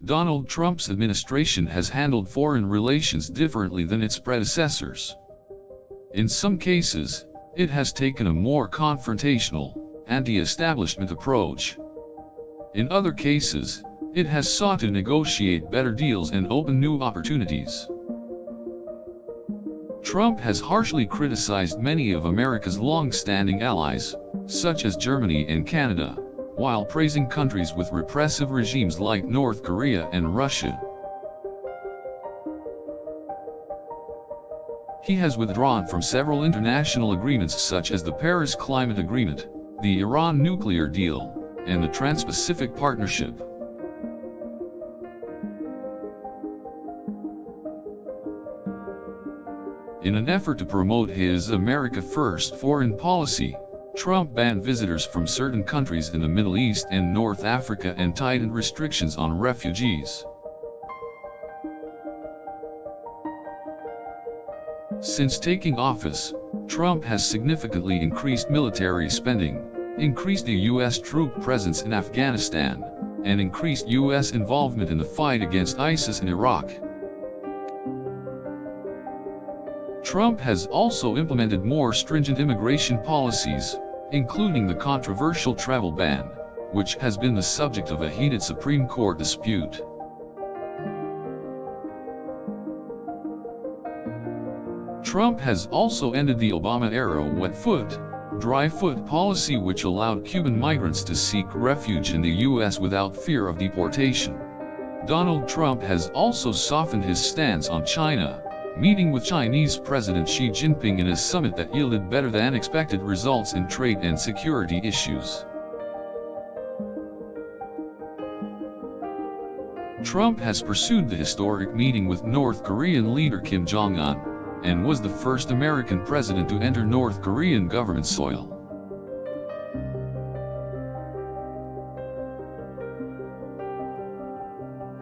Donald Trump's administration has handled foreign relations differently than its predecessors. In some cases, it has taken a more confrontational, anti-establishment approach. In other cases, it has sought to negotiate better deals and open new opportunities. Trump has harshly criticized many of America's long-standing allies, such as Germany and Canada, while praising countries with repressive regimes like North Korea and Russia. He has withdrawn from several international agreements such as the Paris Climate Agreement, the Iran nuclear deal, and the Trans-Pacific Partnership. In an effort to promote his America First foreign policy, Trump banned visitors from certain countries in the Middle East and North Africa and tightened restrictions on refugees. Since taking office, Trump has significantly increased military spending, increased the U.S. troop presence in Afghanistan, and increased U.S. involvement in the fight against ISIS in Iraq. Trump has also implemented more stringent immigration policies, including the controversial travel ban, which has been the subject of a heated Supreme Court dispute. Trump has also ended the Obama-era wet foot, dry foot policy, which allowed Cuban migrants to seek refuge in the U.S. without fear of deportation. Donald Trump has also softened his stance on China, meeting with Chinese President Xi Jinping in a summit that yielded better than expected results in trade and security issues. Trump has pursued the historic meeting with North Korean leader Kim Jong-un, and was the first American president to enter North Korean government soil.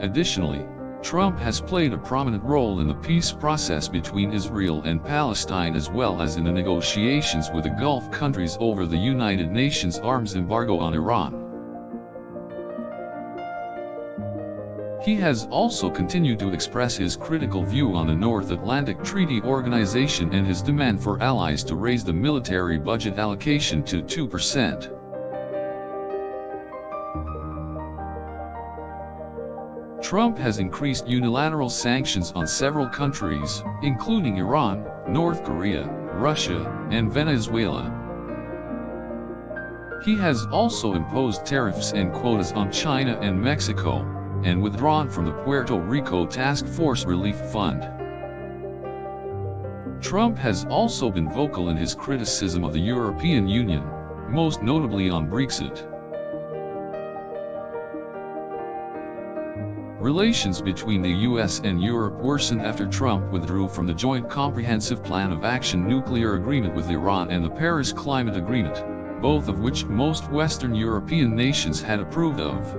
Additionally, Trump has played a prominent role in the peace process between Israel and Palestine, as well as in the negotiations with the Gulf countries over the United Nations arms embargo on Iran. He has also continued to express his critical view on the North Atlantic Treaty Organization and his demand for allies to raise the military budget allocation to 2%. Trump has increased unilateral sanctions on several countries, including Iran, North Korea, Russia, and Venezuela. He has also imposed tariffs and quotas on China and Mexico, and withdrawn from the Puerto Rico Task Force Relief Fund. Trump has also been vocal in his criticism of the European Union, most notably on Brexit. Relations between the US and Europe worsened after Trump withdrew from the Joint Comprehensive Plan of Action nuclear agreement with Iran and the Paris Climate Agreement, both of which most Western European nations had approved of.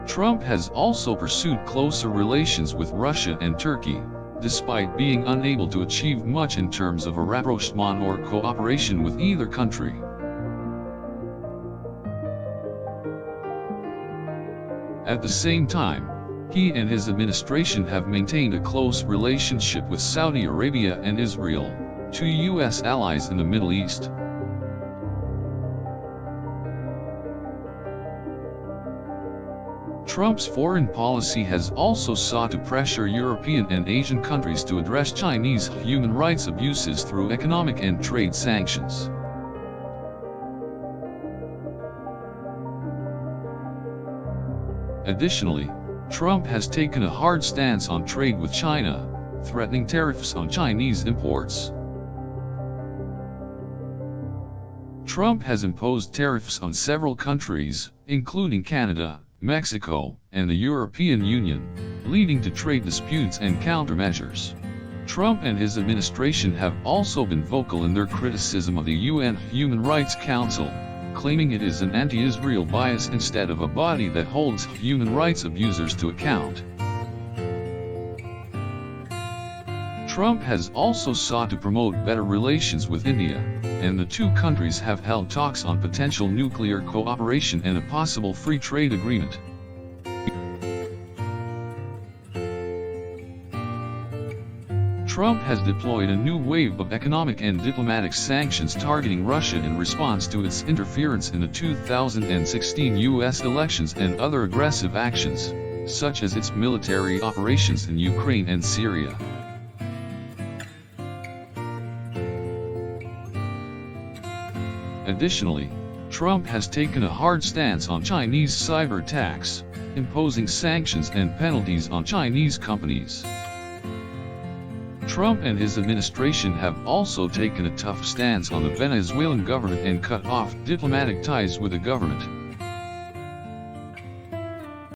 Trump has also pursued closer relations with Russia and Turkey, despite being unable to achieve much in terms of a rapprochement or cooperation with either country. At the same time, he and his administration have maintained a close relationship with Saudi Arabia and Israel, two U.S. allies in the Middle East. Trump's foreign policy has also sought to pressure European and Asian countries to address Chinese human rights abuses through economic and trade sanctions. Additionally, Trump has taken a hard stance on trade with China, threatening tariffs on Chinese imports. Trump has imposed tariffs on several countries, including Canada, Mexico, and the European Union, leading to trade disputes and countermeasures. Trump and his administration have also been vocal in their criticism of the UN Human Rights Council, claiming it is an anti-Israel bias instead of a body that holds human rights abusers to account. Trump has also sought to promote better relations with India, and the two countries have held talks on potential nuclear cooperation and a possible free trade agreement. Trump has deployed a new wave of economic and diplomatic sanctions targeting Russia in response to its interference in the 2016 U.S. elections and other aggressive actions, such as its military operations in Ukraine and Syria. Additionally, Trump has taken a hard stance on Chinese cyber attacks, imposing sanctions and penalties on Chinese companies. Trump and his administration have also taken a tough stance on the Venezuelan government and cut off diplomatic ties with the government.